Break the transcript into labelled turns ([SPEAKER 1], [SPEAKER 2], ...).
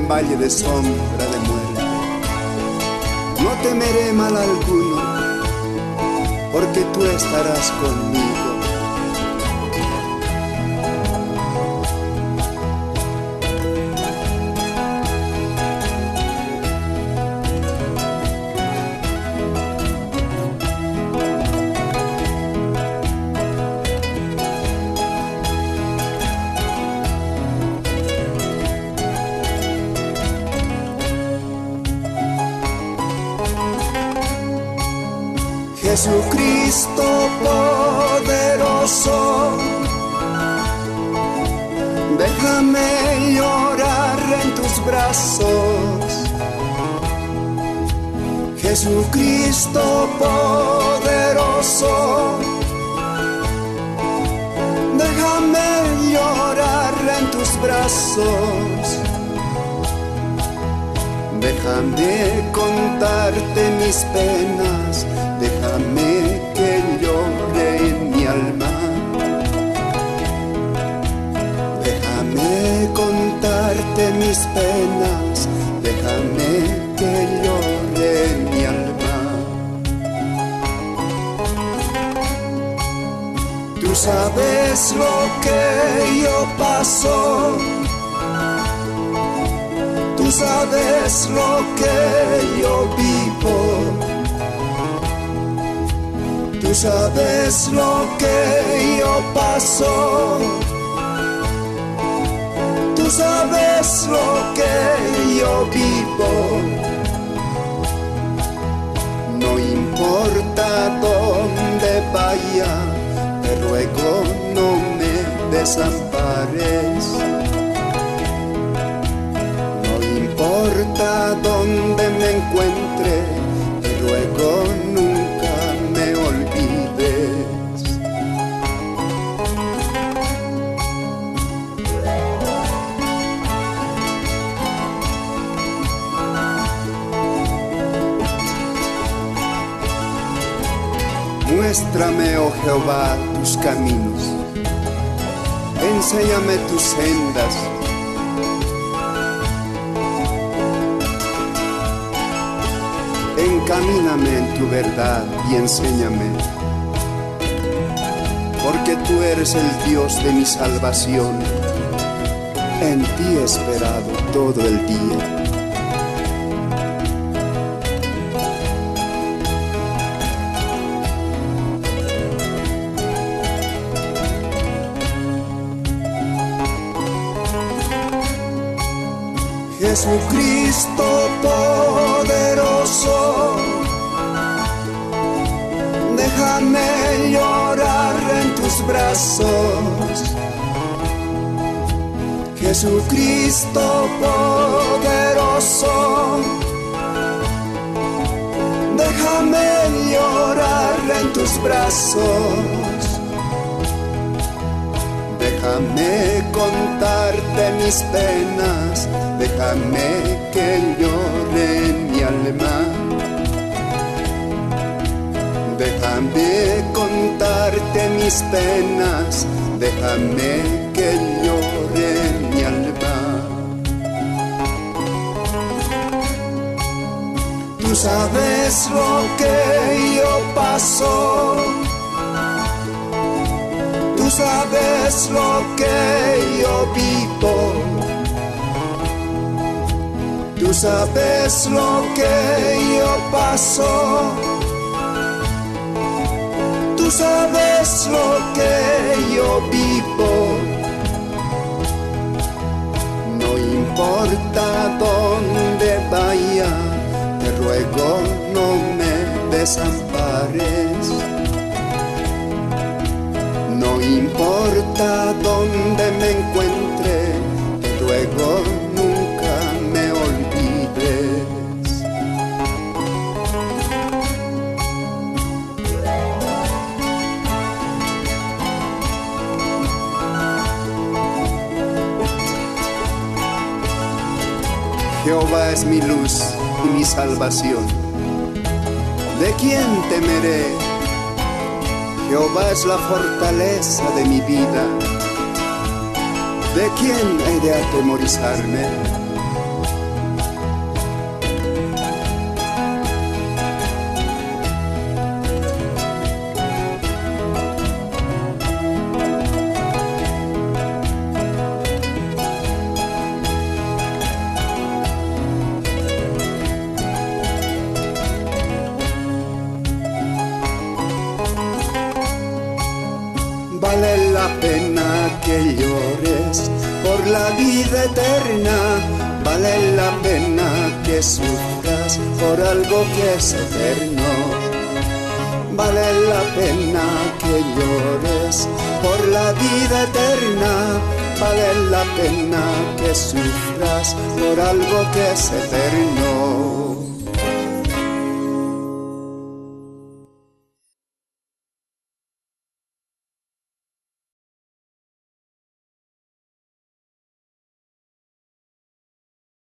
[SPEAKER 1] en valle de sombra de muerte. No temeré mal alguno, porque tú estarás conmigo. Jesucristo poderoso, déjame llorar en tus brazos. Jesucristo poderoso, déjame llorar en tus brazos. Déjame contarte mis penas, déjame que llore en mi alma. Déjame contarte mis penas, déjame que llore en mi alma. Tú sabes lo que yo paso, tú sabes lo que yo vivo. Tú sabes lo que yo paso, tú sabes lo que yo vivo. No importa dónde vaya, te ruego no me desampares. No importa dónde me encuentre, te ruego nunca me olvides. Muéstrame, oh Jehová, tus caminos, enséñame tus sendas. Encamíname en tu verdad y enséñame, porque tú eres el Dios de mi salvación. En ti he esperado todo el día. Jesucristo poderoso, déjame llorar en tus brazos. Jesucristo poderoso, déjame llorar en tus brazos. Déjame contarte mis penas, déjame que llore en mi alma. Déjame contarte mis penas, déjame que llore en mi alma. Tú sabes lo que yo paso, tú sabes lo que yo vivo. Tú sabes lo que yo paso, tú sabes lo que yo vivo. No importa dónde vaya, te ruego no me desampares. No importa dónde me encuentre, te ruego nunca me olvides. Jehová es mi luz y mi salvación. ¿De quién temeré? Jehová es la fortaleza de mi vida. ¿De quién he de atemorizarme? vale la pena que llores por la vida eterna, vale la pena que sufras por algo que es eterno. Vale la pena que llores por la vida eterna, vale la pena que sufras por algo que es eterno.